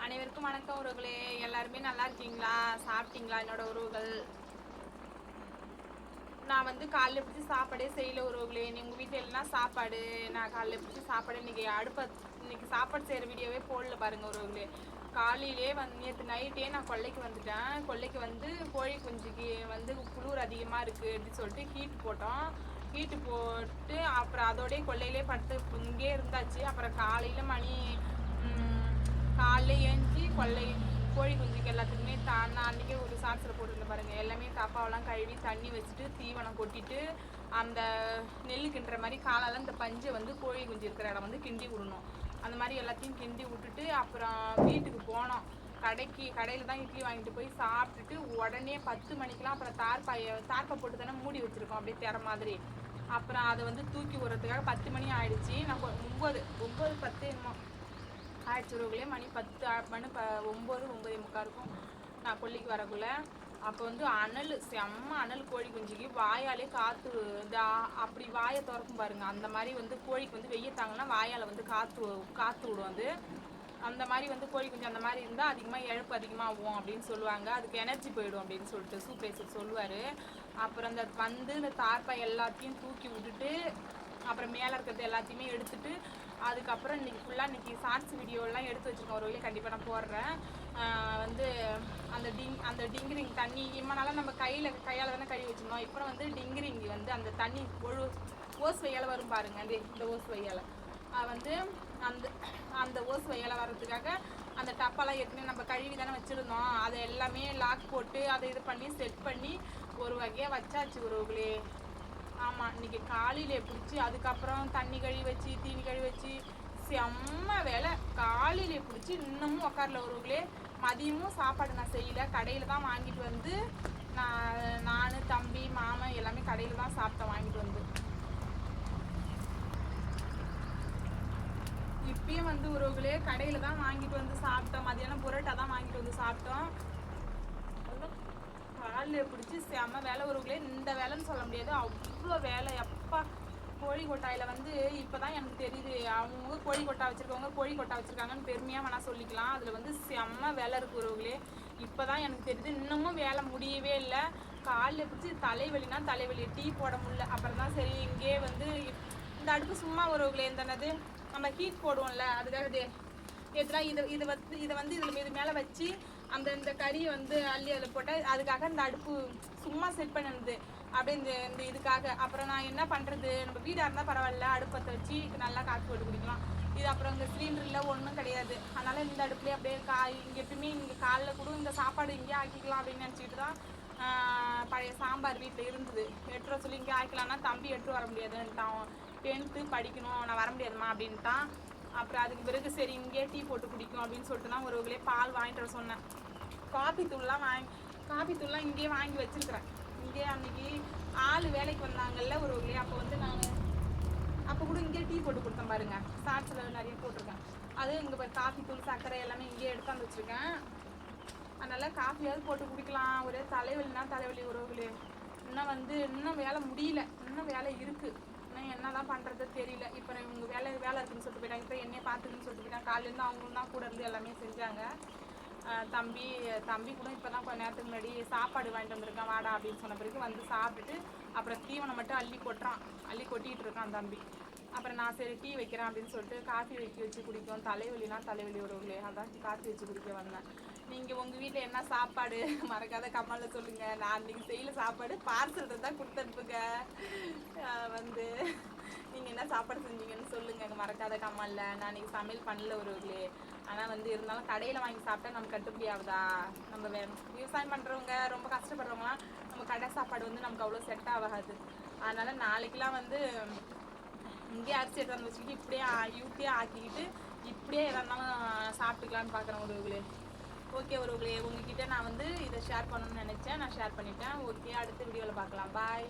அனைவருக்கும் வணக்கம் உறவுகளே. எல்லாருமே நல்லா இருக்கீங்களா? சாப்பிட்டீங்களா? என்னோட உறவுகள், நான் வந்து காலைல பிடிச்சி சாப்பாடே செய்யல உறவுகளே. உங்கள் வீட்டில் எல்லாம் சாப்பாடு, நான் காலைல பிடிச்சி சாப்பாடு இன்னைக்கு சாப்பாடு செய்கிற வீடியோவே போடல பாருங்க உறவுகளே. காலையிலே நேற்று நைட்டே நான் கொல்லைக்கு வந்துட்டேன். கொல்லைக்கு வந்து கோழி குஞ்சுக்கு வந்து குளிர் அதிகமாக இருக்குது அப்படின்னு சொல்லிட்டு ஹீட்டு போட்டு அப்புறம் அதோடய கொல்லையிலே படுத்து இங்கே இருந்தாச்சு. அப்புறம் காலையில் காலைல ஏஞ்சி கோழி குஞ்சுக்கு எல்லாத்துக்குமே நான் அன்றைக்கே ஒரு சாட்சியில் போட்டுருந்தேன் பாருங்கள். எல்லாமே தப்பாவெல்லாம் கழுவி தண்ணி வச்சுட்டு தீவனம் கொட்டிட்டு அந்த நெல் கிண்டுற மாதிரி காலெல்லாம் இந்த பஞ்சை வந்து கோழி குஞ்சு இருக்கிற இடம் வந்து கிண்டி விடணும். அந்த மாதிரி எல்லாத்தையும் கிண்டி விட்டுட்டு அப்புறம் வீட்டுக்கு போனோம். கடையில் தான் இட்லி வாங்கிட்டு போய் சாப்பிட்டுட்டு உடனே 10 மணிக்கெலாம் அப்புறம் தார்ப்பை போட்டு தானே மூடி வச்சுருக்கோம் அப்படியே திற மாதிரி. அப்புறம் அதை வந்து தூக்கி விடுறதுக்காக 10 மணி ஆயிடுச்சு. நான் 9:10 என்னமோ ஆயிடுச்சு உறவுகளே. மணி 9:45 இருக்கும் நான் கொல்லிக்கு வரக்குள்ள. அப்போ வந்து செம்ம அனல் கோழி குஞ்சுக்கு வாயாலே காற்று அப்படி வாயை திறக்கும் பாருங்க. அந்த மாதிரி வந்து கோழிக்கு வந்து வெய்ய தாங்கன்னா வாயால் வந்து காற்று விடும். அது அந்த மாதிரி வந்து கோழி குஞ்சு அந்த மாதிரி இருந்தால் அதிகமாக இழப்பு அதிகமாகும் அப்படின்னு சொல்லுவாங்க. அதுக்கு எனர்ஜி போயிடும் அப்படின்னு சொல்லிட்டு சூப்பர்வைசர் சொல்லுவார். அப்புறம் இந்த தார்ப்பை எல்லாத்தையும் தூக்கி விட்டுட்டு அப்புறம் மேலே இருக்கிறது எல்லாத்தையுமே எடுத்துட்டு அதுக்கப்புறம் இன்னைக்கு ஷார்ட்ஸ் வீடியோலாம் எடுத்து வச்சுருக்கேன். ஒரு வழியை கண்டிப்பாக நான் போடுறேன். வந்து அந்த டிங்கிரிங் தண்ணி இம்மனால நம்ம கையால் தானே கழுவி வச்சுருந்தோம். இப்போ வந்து டிங்கிரிங் வந்து அந்த தண்ணி ஓஸ் வையால் வரும் பாருங்க. இந்த ஓஸ் வையால் வந்து அந்த ஓஸ் வையால் வர்றதுக்காக அந்த டப்பாலாம் ஏற்கனவே நம்ம கழுவி தானே வச்சுருந்தோம். அதை எல்லாமே லாக் போட்டு அதை இது பண்ணி செட் பண்ணி ஒரு வகையாக வச்சாச்சு உறவுகளே. ஆமாம், இன்றைக்கி காலையில் பிடிச்சி அதுக்கப்புறம் தண்ணி கழுவி வச்சு தீனி கழுவி வச்சு செம்ம வேலை. காலையில் பிடிச்சி இன்னமும் உக்காரல உறவுகளே. மதியமும் சாப்பாடு நான் செய்யலை, கடையில் தான் வாங்கிட்டு வந்து நான் தம்பி மாமன் எல்லாமே கடையில் தான் சாப்பிட்டேன் வாங்கிட்டு வந்து. இப்பயும் வந்து உறவுகளே கடையில் தான் வாங்கிட்டு வந்து சாப்பிட்டோம். மதியானம் புரோட்டா தான் வாங்கிட்டு வந்து சாப்பிட்டோம். காலில் பிடிச்சி செம்ம வேலை உறவுகளே. இந்த வேலைன்னு சொல்ல முடியாது, அவ்வளோ வேலை. எப்பா கோழி கொட்டாயில் வந்து இப்போ தான் எனக்கு தெரியுது அவங்க கோழி கொட்டா வச்சுருக்காங்கன்னு பெருமையாக வேணால் சொல்லிக்கலாம். அதில் வந்து செம்ம வேலை இருக்குது உறவுகளே. இப்போ தான் எனக்கு தெரியுது. இன்னமும் வேலை முடியவே இல்லை. காலில் பிடிச்சி தலைவலி டீ போட முடியல. அப்புறம் தான் சரி இங்கே வந்து இந்த அடுப்பு சும்மா உறவுகளே என்னது நம்ம ஹீட் போடுவோம்ல, அதுக்காக இதை வந்து இது மேலே வச்சு இந்த கறியை வந்து அள்ளி அதில் போட்டால் அதுக்காக இந்த அடுப்பு சும்மா செட் பண்ணிருந்தது அப்படியே இந்த இதுக்காக. அப்புறம் நான் என்ன பண்ணுறது, நம்ம வீடாக இருந்தால் பரவாயில்ல, அடுப்பத்தை வச்சு நல்லா காற்று போட்டு குடிக்கலாம். இது அப்புறம் இந்த சிலிண்டரில் ஒன்றும் கிடையாது. அதனால் இந்த அடுப்புலேயே அப்படியே இங்கே எப்பயுமே இங்கே காலைல கூட இந்த சாப்பாடு இங்கேயே ஆக்கிக்கலாம் அப்படின்னு நினச்சிக்கிட்டு தான் பழைய சாம்பார் வீட்டில் இருந்தது. எடுத்துகிட்டு சொல்லி இங்கே ஆக்கிக்கலாம்னா தம்பி எடுத்து வர முடியாதுன்ட்டான். 10th படிக்கணும், நான் வர முடியாதுமா அப்படின்ட்டான். அப்புறம் அதுக்கு பிறகு சரி இங்கே டீ போட்டு குடிக்கும் அப்படின்னு சொல்லிட்டு தான் ஒருவர்களே பால் வாங்கிட்டு வர சொன்னேன். காஃபி தூள்லாம் இங்கேயே வாங்கி வச்சுருக்கிறேன். இங்கே அன்றைக்கி வேலைக்கு வந்தாங்கல்ல ஒருவர்களே, அப்போ வந்து நான் அப்போ கூட இங்கே டீ போட்டு கொடுத்தேன் பாருங்கள். சாட்சில் நிறைய போட்டிருக்கேன். அது இங்கே காஃபி தூள் சர்க்கரை எல்லாமே இங்கேயே எடுத்தாந்து வச்சுருக்கேன். அதனால் காஃபியாவது போட்டு குடிக்கலாம். ஒரே தலைவலி உறவுகளே. இன்னும் வேலை முடியல, இன்னும் வேலை இருக்குது. என்ன தான் பண்ணுறது தெரியல. இப்போ இவங்க வேலை இருக்குன்னு சொல்லிட்டு போயிட்டாங்க. இப்போ என்னையே பார்த்துக்குன்னு சொல்லிட்டு போயிட்டாங்க. காலையிலேருந்து அவங்களும் தான் கூட இருந்து எல்லாமே செஞ்சாங்க. தம்பி கூட இப்போ தான் கொஞ்சம் நேரத்துக்கு முன்னாடி சாப்பாடு வாங்கிட்டு வந்திருக்கான் வாடா அப்படின்னு சொன்ன பிறகு வந்து சாப்பிட்டுட்டு அப்புறம் தீவனம் மட்டும் அள்ளி கொட்டிகிட்டு இருக்கான் தம்பி. அப்புறம் நான் சரி டீ வைக்கிறேன் அப்படின்னு சொல்லிட்டு காஃபி வச்சு குடிக்கும். தலைவலி உறவுகளே, அதான் காஃபி வச்சு குடிக்க வந்தேன். நீங்கள் உங்கள் வீட்டில் என்ன சாப்பாடு மறக்காத கமெண்டில் சொல்லுங்கள். நான் இன்றைக்கி செய்யல சாப்பாடு, பார்சல் தான் கொடுத்தனுப்புங்க. வந்து நீங்கள் என்ன சாப்பாடு செஞ்சீங்கன்னு சொல்லுங்கள் மறக்காத கமெண்டில். நான் இன்றைக்கி சமையல் பண்ணல உறவுகளே. ஆனால் வந்து இருந்தாலும் கடையில் வாங்கி சாப்பிட்டா நமக்கு கட்டுப்படி ஆகுதா? நம்ம விவசாயம் பண்ணுறவங்க ரொம்ப கஷ்டப்படுறவங்களாம் நம்ம கடை சாப்பாடு வந்து நமக்கு அவ்வளோ செட் ஆகாது. அதனால் நாளைக்கெலாம் வந்து இங்கேயே அரிசி எடுத்து வந்து வச்சுக்கிட்டு இப்படியே யூத்தியாக ஆக்கிக்கிட்டு இப்படியே எதாக இருந்தாலும் சாப்பிட்டுக்கலான்னு பார்க்குறேன் உறவுகளே. ஓகே உறவுகளே, உங்ககிட்ட நான் வந்து இதை ஷேர் பண்ணணும்னு நினச்சேன், நான் ஷேர் பண்ணிட்டேன். ஓகே, அடுத்த வீடியோவில் பார்க்கலாம். பாய்.